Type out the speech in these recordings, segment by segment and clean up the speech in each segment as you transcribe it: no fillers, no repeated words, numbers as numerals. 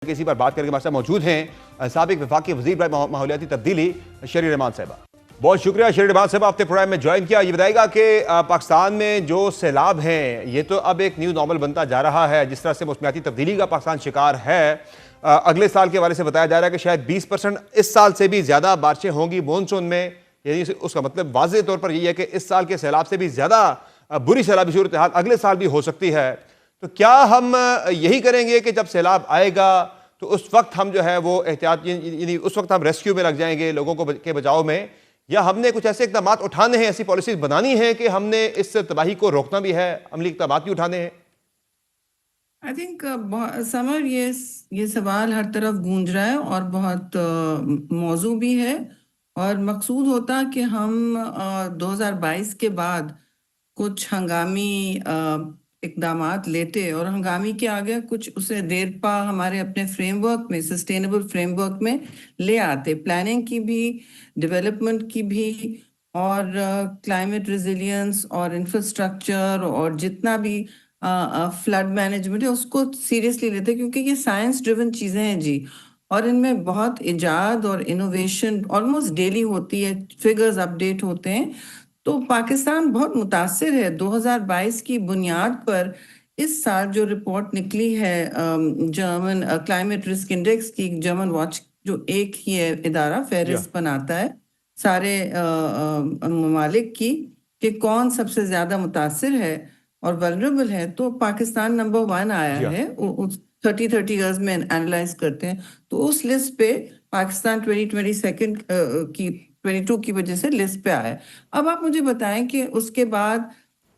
इसी पर बात करके हमारे साथ मौजूद हैं साबिक वफाकी वजीर बराए माहौलियाती तब्दीली शरीर रहमान साहिबा। बहुत शुक्रिया शरीर रहमान साहिबा, आपने प्रोग्राम में ज्वाइन किया। ये बताएगा कि पाकिस्तान में जो सैलाब हैं ये तो अब एक न्यू नॉर्मल बनता जा रहा है। जिस तरह से मौसमियाती तब्दीली का पाकिस्तान शिकार है, अगले साल के हवाले से बताया जा रहा है कि शायद 20% इस साल से भी ज़्यादा बारिशें होंगी मानसून में। यानी उसका मतलब वाज़ेह तौर पर यही है कि इस साल के सैलाब से भी ज़्यादा बुरी सैलाबी सूरत हाल अगले साल भी हो सकती है। तो क्या हम यही करेंगे कि जब सैलाब आएगा तो उस वक्त हम जो है वो एहतियात, यानी उस वक्त हम रेस्क्यू में लग जाएंगे लोगों को के बचाव में, या हमने कुछ ऐसे इकदाम उठाने हैं, ऐसी पॉलिसीज बनानी है कि हमने इस तबाही को रोकना भी है, अमली इकदाम भी उठाने हैं? आई थिंक समर ये सवाल हर तरफ गूंज रहा है और बहुत मौजू भी है और मकसूद होता कि हम 2022 के बाद कुछ हंगामी इकदामात लेते और हंगामी के आगे कुछ उसे देर पा हमारे अपने फ्रेमवर्क में, सस्टेनेबल फ्रेमवर्क में ले आते, प्लानिंग की भी, डेवलपमेंट की भी, और क्लाइमेट रेजिलियंस और इंफ्रास्ट्रक्चर और जितना भी फ्लड मैनेजमेंट है उसको सीरियसली लेते, क्योंकि ये साइंस ड्रिवन चीज़ें हैं जी, और इनमें बहुत इजाद और इनोवेशन ऑलमोस्ट डेली होती है, फिगर्स अपडेट होते हैं। तो पाकिस्तान बहुत मुतासिर है 2022 की बुनियाद पर। इस साल जो रिपोर्ट निकली है जर्मन क्लाइमेट रिस्क इंडेक्स की, जर्मन वॉच जो एक ही इदारा फेरिस्त बनाता है सारे ममालिक की कि कौन सबसे ज्यादा मुतासिर है और वल्नरेबल है, तो पाकिस्तान नंबर 1 आया है। 30 इयर्स में एनालाइज करते हैं तो उस लिस्ट पे पाकिस्तान 22 की वजह से लिस्ट पे आया। अब आप मुझे बताएं कि उसके बाद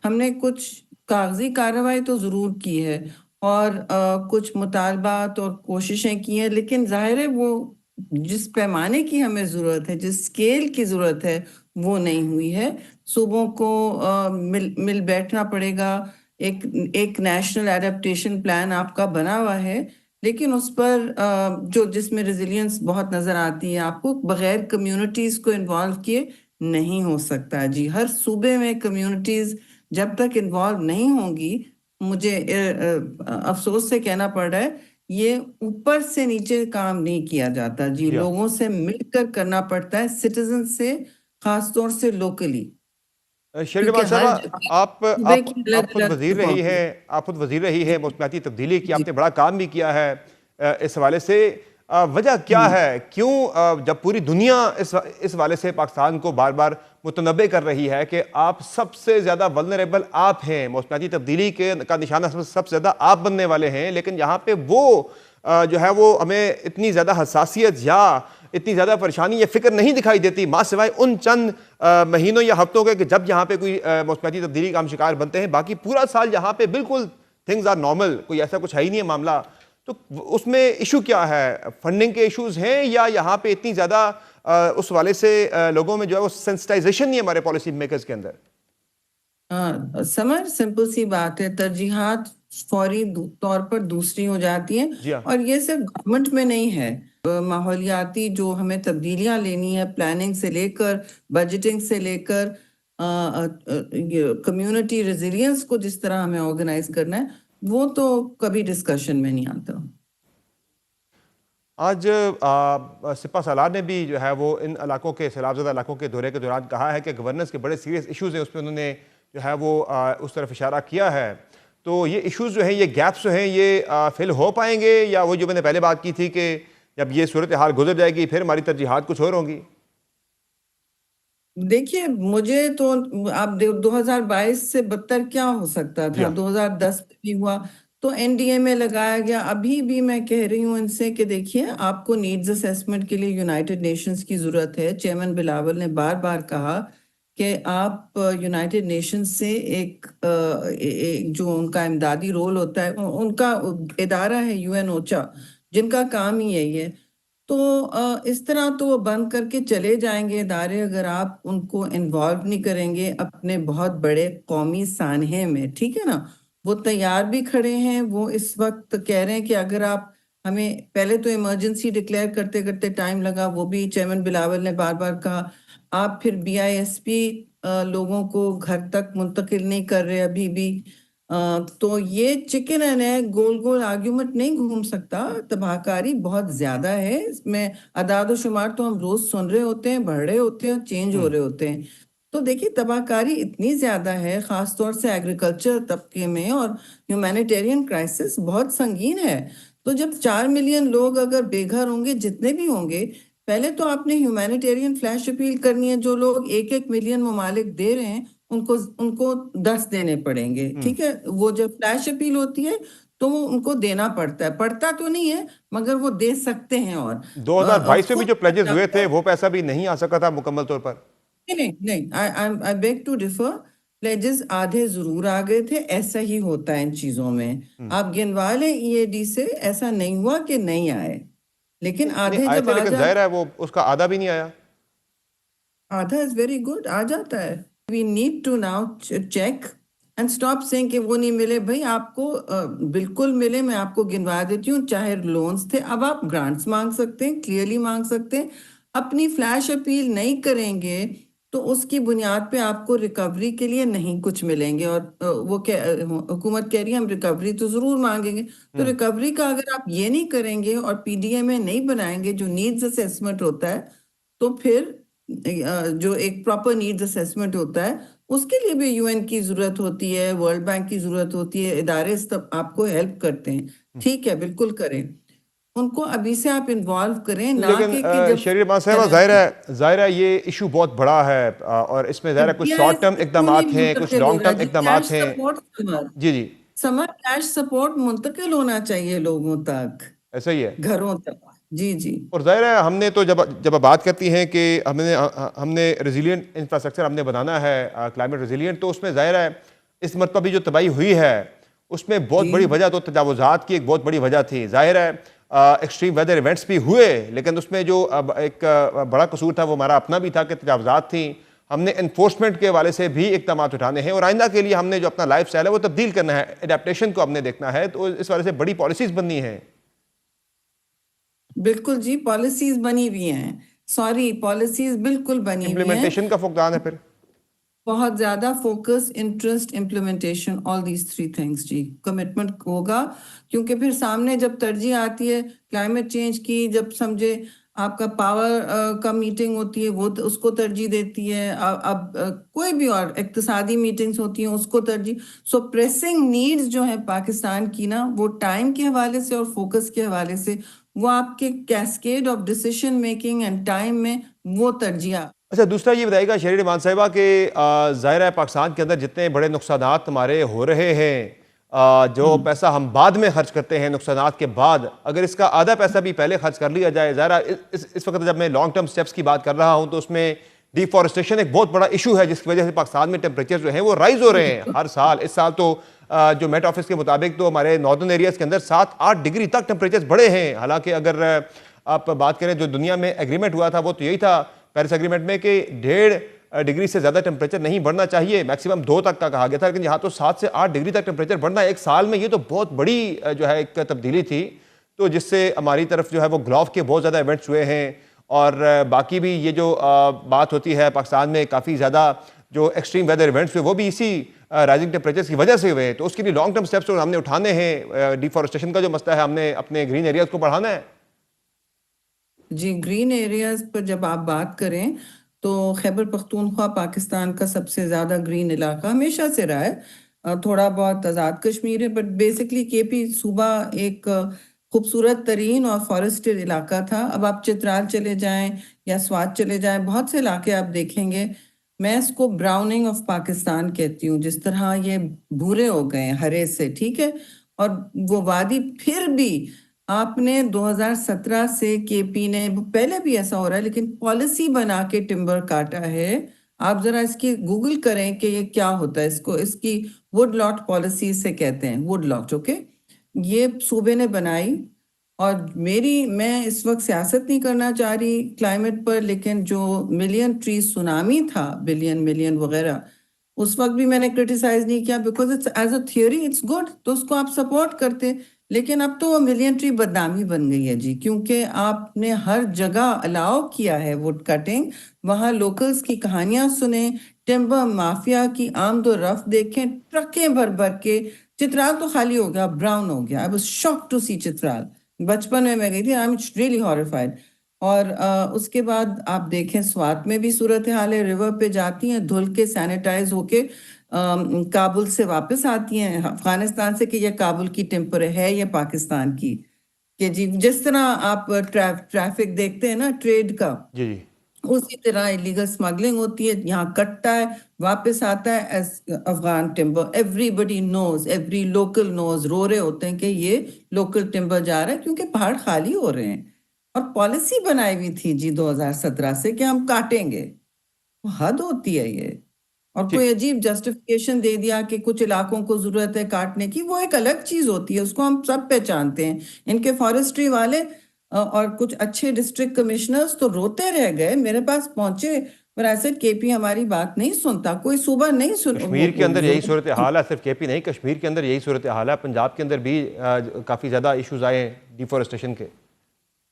हमने कुछ कागजी कार्रवाई तो जरूर की है और कुछ मुतालबात और कोशिशें की हैं, लेकिन जाहिर है वो जिस पैमाने की हमें जरूरत है, जिस स्केल की जरूरत है, वो नहीं हुई है। सूबों को मिल बैठना पड़ेगा। एक नेशनल एडेप्टेशन प्लान आपका बना हुआ है, लेकिन उस पर जो जिसमें रेजिलियंस बहुत नजर आती है आपको, बगैर कम्युनिटीज को इन्वॉल्व किए नहीं हो सकता जी। हर सूबे में कम्युनिटीज जब तक इन्वॉल्व नहीं होंगी, मुझे अफसोस से कहना पड़ रहा है, ये ऊपर से नीचे काम नहीं किया जाता जी, लोगों से मिलकर करना पड़ता है, सिटीजन से, खासतौर से लोकली। शरीर साहब, आप खुद वजीर रही है, मौसमियाती तब्दीली की, आपने बड़ा काम भी किया है इस हवाले से। वजह क्या है, क्यों जब पूरी दुनिया इस हवाले से पाकिस्तान को बार बार मुतनबे कर रही है कि आप सबसे ज़्यादा वल्नरेबल आप हैं, मौसमियाती तब्दीली का निशाना सबसे ज़्यादा आप बनने वाले हैं, लेकिन यहाँ पे वो जो है वो हमें इतनी ज़्यादा हसासियत या इतनी ज़्यादा परेशानी या फिक्र नहीं दिखाई देती, माँ सिवाय उन चंद महीनों या हफ्तों के कि जब यहाँ पे कोई मौसमियाती तब्दीली का हम शिकार बनते हैं। बाकी पूरा साल यहाँ पे बिल्कुल थिंग्स आर नॉर्मल, कोई ऐसा कुछ है ही नहीं है मामला। तो उसमें इशू क्या है? फंडिंग के इश्यूज हैं या यहाँ पे इतनी ज़्यादा उस वाले से लोगों में जो है वो सेंसिटाइजेशन नहीं है हमारे पॉलिसी मेकर्स के अंदर? समर, सिंपल सी बात है, तरजीहात फौरी तौर पर दूसरी हो जाती हैं, और ये सिर्फ गवर्नमेंट में नहीं है। माहौलियाती जो हमें तब्दीलियां लेनी है, प्लानिंग से लेकर, बजटिंग से लेकर, कम्युनिटी रेजिलियंस को जिस तरह हमें ऑर्गेनाइज करना है, वो तो कभी डिस्कशन में नहीं आता। आज सिपा सालार ने भी जो है वो इन इलाकों के, सैलाबज़दा इलाकों के दौरे के दौरान कहा है कि गवर्नेंस के बड़े सीरियस इश्यूज़ हैं, उस पर उन्होंने जो है वो उस तरफ इशारा किया है। तो ये इश्यूज़ जो हैं, ये गैप्स जो हैं, ये फिल हो पाएंगे, या वो जो मैंने पहले बात की थी कि जब ये सूरत हाल गुजर जाएगी फिर हमारी तरजीहात कुछ और होंगी? देखिए, मुझे तो आप 2022 से बदतर क्या हो सकता था, 2010 में भी हुआ तो एनडीए में लगाया गया। अभी भी मैं कह रही हूँ इनसे कि देखिए, आपको नीड्स असेसमेंट के लिए यूनाइटेड नेशंस की जरूरत है। चेयरमैन बिलावल ने बार बार कहा कि आप यूनाइटेड नेशंस से एक जो उनका इमदादी रोल होता है, उनका इदारा है यूएन ओचा, जिनका काम ही यही है। तो इस तरह तो वो बंद करके चले जाएंगे इदारे, अगर आप उनको इन्वॉल्व नहीं करेंगे अपने बहुत बड़े कौमी सानहे में, ठीक है ना। वो तैयार भी खड़े हैं, वो इस वक्त कह रहे हैं कि अगर आप हमें, पहले तो इमरजेंसी डिक्लेयर करते करते टाइम लगा, वो भी चेयरमैन बिलावल ने बार बार कहा। आप फिर बीआईएसपी लोगों को घर तक मुंतकिल नहीं कर रहे अभी भी। तो ये chicken and egg goal goal argument नहीं घूम सकता। तबाहकारी बहुत ज्यादा है इसमें। अदाद शुमार तो हम रोज सुन रहे होते हैं, बढ़ रहे होते हैं, चेंज हो रहे होते हैं। तो देखिए तबाहकारी इतनी ज्यादा है, खासतौर से एग्रीकल्चर तबके में, और ह्यूमैनिटेरियन क्राइसिस बहुत संगीन है। तो जब 4 मिलियन लोग अगर बेघर होंगे, जितने भी होंगे, पहले तो आपने ह्यूमैनिटेरियन फ्लैश अपील करनी है। जो लोग 1-1 मिलियन ममालिक दे रहे हैं, उनको उनको 10 देने पड़ेंगे, ठीक है। वो जब फ्लैश अपील होती है तो वो उनको देना पड़ता है, पड़ता तो नहीं है मगर वो दे सकते हैं। और 2022 में भी खुद जो प्लेजेस हुए लगता थे है। वो पैसा भी नहीं आ सका था मुकम्मल तौर पर। नहीं नहीं नहीं, I beg to differ. Pledges आधे जरूर आ गए थे, ऐसा ही होता है इन चीजों में। आप गिनवा लें ईएडी से, ऐसा नहीं हुआ कि नहीं आए, लेकिन नहीं नहीं आधे आए जब थे, आ लेकिन जाहिर जाते, है वो उसका आधा भी नहीं आया। आधा इज वेरी गुड, आ जाता है। We need to now check and stop saying कि वो नहीं मिले। भाई आपको बिल्कुल मिले, मैं आपको गिनवा देती हूँ। चाहे लोन्स थे, अब आप ग्रांट्स मांग सकते हैं, क्लियरली मांग सकते हैं। अपनी फ्लैश अपील नहीं करेंगे तो उसकी बुनियाद पे आपको रिकवरी के लिए नहीं कुछ मिलेंगे। और हुकूमत कह रही है हम रिकवरी तो जरूर मांगेंगे। तो रिकवरी का अगर आप ये नहीं करेंगे और पीडीए में नहीं बनाएंगे जो नीड्स असेसमेंट होता है, तो फिर जो एक प्रॉपर नीड्स असेसमेंट होता है, उसके लिए भी यूएन की जरूरत होती है, वर्ल्ड बैंक की जरूरत होती है। इदारे सब आपको हेल्प करते हैं, ठीक है, बिल्कुल करें उनको। अभी से आप इन्वॉल्व करें, ना लेकिन कि जब शरीर मान साहब, जाहिर है ये इशू बहुत बड़ा है, और इसमें जाहिर है कुछ शॉर्ट जीआईएस टर्म तक क्यों इकदाम नहीं हैं, कुछ मुंतकिल हो लॉन्ग रहा टर्म जी? इकदाम कैश हैं। सपोर्ट, समर जी जी, समर कैश सपोर्ट मुंतकिल होना चाहिए लोगों तक, ऐसा ही है। घरों तक। जी जी। और जाहिर है हमने तो जब जब बात करती हैं कि हमने रेजिलियंट इंफ्रास्ट्रक्चर हमने बनाना है, क्लाइमेट रेजिलियंट, तो उसमें जाहिर है इस मरतबा भी जो तबाही हुई है उसमें बहुत जी बड़ी वजह तो तजावुजात की एक बहुत बड़ी वजह थी। जाहिर है एक्सट्रीम वेदर इवेंट्स भी हुए, लेकिन उसमें जो एक बड़ा कसूर था वो हमारा अपना भी था कि तजावुजात थी। हमने इन्फोर्समेंट के वाले से भी इकदाम उठाने हैं, और आइंदा के लिए हमने जो अपना लाइफ स्टाइल है वो तब्दील करना है, एडेप्टेशन को हमने देखना है। तो इस वाले से बड़ी पॉलिसीज बननी है। बिल्कुल जी, पॉलिसीज बनी हुई हैं। सॉरी, पॉलिसीज बिल्कुल बनी हुई हैं। इम्प्लीमेंटेशन का फुकदान है फिर। बहुत ज्यादा focus, interest, implementation, all these 3 things जी। कमिटमेंट होगा, क्योंकि फिर सामने जब तरजीह आती है क्लाइमेट चेंज की, जब समझे आपका पावर का मीटिंग होती है वो तो उसको तरजीह देती है। अब कोई भी और इक्तिसादी मीटिंग्स होती हैं उसको तरजीह। सो प्रेसिंग नीड्स जो है पाकिस्तान की ना, वो टाइम के हवाले से और फोकस के हवाले से, वो आपके cascade of decision making and time में वो तरजीह। अच्छा, दूसरा ये बताइएगा शरीर इमान साहिबा के, ज़ाहिर है पाकिस्तान के अंदर जितने बड़े नुकसानात हमारे हो रहे हैं, जो पैसा हम बाद में खर्च करते हैं नुकसानात के बाद, अगर इसका आधा पैसा भी पहले खर्च कर लिया जाए। ज़ाहिर है इस वक्त जब मैं लॉन्ग टर्म स्टेप्स की बात कर रहा हूँ तो उसमें डिफॉरेस्टेशन एक बहुत बड़ा इशू है, जिसकी वजह से पाकिस्तान में टेम्परेचर जो है वो राइज हो रहे हैं हर साल। इस साल तो जो मेट ऑफिस के मुताबिक तो हमारे नॉर्दर्न एरियाज के अंदर 7-8 डिग्री तक टेम्परेचर बढ़े हैं। हालांकि अगर आप बात करें जो दुनिया में एग्रीमेंट हुआ था वो तो यही था पेरिस एग्रीमेंट में कि 1.5 डिग्री से ज़्यादा टेम्परेचर नहीं बढ़ना चाहिए, मैक्सिमम 2 तक का कहा गया था, लेकिन यहाँ तो 7 से 8 डिग्री तक टेम्परेचर बढ़ना है एक साल में। ये तो बहुत बड़ी जो है एक तब्दीली थी, तो जिससे हमारी तरफ जो है वो ग्लोव के बहुत ज़्यादा इवेंट्स हुए हैं। और बाकी भी ये जो बात होती है पाकिस्तान में काफ़ी ज़्यादा जो एक्सट्रीम वेदर इवेंट्स हुए वो भी इसी राइजिंग टेम्परेचर की वजह से हुए हैं। तो उसके लिए लॉन्ग टर्म स्टेप्स हमने उठाने हैं। डिफॉरेस्टेशन का जो मसला है, हमने अपने ग्रीन एरियाज को बढ़ाना है। जी, ग्रीन एरियाज पर जब आप बात करें तो खैबर पख्तूनख्वा पाकिस्तान का सबसे ज्यादा ग्रीन इलाका हमेशा से रहा है। थोड़ा बहुत आज़ाद कश्मीर है, बट बेसिकली केपी सूबा एक खूबसूरत तरीन और फॉरेस्टेड इलाका था। अब आप चित्राल चले जाएं या स्वात चले जाएं, बहुत से इलाके आप देखेंगे। मैं इसको ब्राउनिंग ऑफ पाकिस्तान कहती हूँ, जिस तरह ये भूरे हो गए हरे से, ठीक है। और वो वादी फिर भी आपने 2017 से केपी ने, पहले भी ऐसा हो रहा है लेकिन पॉलिसी बना के टिम्बर काटा है। आप जरा इसकी गूगल करें कि ये क्या होता है। इसको, इसकी वुड लॉट पॉलिसी से कहते हैं, वुड लॉट, ओके। ये सूबे ने बनाई। और मैं इस वक्त सियासत नहीं करना चाह रही क्लाइमेट पर, लेकिन जो मिलियन ट्री सुनामी था, बिलियन मिलियन वगैरह, उस वक्त भी मैंने क्रिटिसाइज नहीं किया, because it's as a theory it's good, तो उसको आप सपोर्ट करते। लेकिन अब तो वो मिलियन ट्री बदनामी बन गई है जी, क्योंकि आपने हर जगह अलाउ किया है वुड कटिंग। वहाँ लोकल्स की कहानियां सुने, टिम्बर माफिया की आमदोरफ्त देखें, ट्रकें भर भर के। चित्राल तो खाली हो गया, ब्राउन हो गया। आई वाज शॉक्ड टू सी चित्राल। बचपन में मैं गई थी, आई एम रियली हॉरिफाइड। और उसके बाद आप देखें स्वात में भी सूरत हाल है, रिवर पे जाती हैं धुल के सैनिटाइज होके काबुल से वापस आती हैं अफगानिस्तान से कि ये काबुल की टेम्पर है या पाकिस्तान की। कि जी जिस तरह आप ट्रैफिक देखते हैं ना ट्रेड का, जी जी उसी तरह इलीगल स्मगलिंग होती है, यहाँ कटता है वापस आता है as Afghan timber. Everybody knows, every local knows, रो रहे होते हैं कि ये लोकल टिम्बर जा रहा है क्योंकि पहाड़ खाली हो रहे हैं। और पॉलिसी बनाई हुई थी जी 2017 से कि हम काटेंगे। हद होती है ये। और जी। कोई अजीब जस्टिफिकेशन दे दिया कि कुछ इलाकों को जरूरत है काटने की, वो एक अलग चीज होती है, उसको हम सब पहचानते हैं। इनके फॉरेस्ट्री वाले और कुछ अच्छे डिस्ट्रिक्ट कमिश्नर्स तो रोते रह गए, मेरे पास पहुंचे, पर ऐसे केपी हमारी बात नहीं सुनता, कोई सुबह नहीं सुन कश्मीर के अंदर यही सूरत वो हाल है, सिर्फ केपी नहीं, कश्मीर के अंदर यही सूरत हाल है। पंजाब के अंदर भी काफ़ी ज़्यादा इश्यूज आए हैं डिफॉरेस्टेशन के।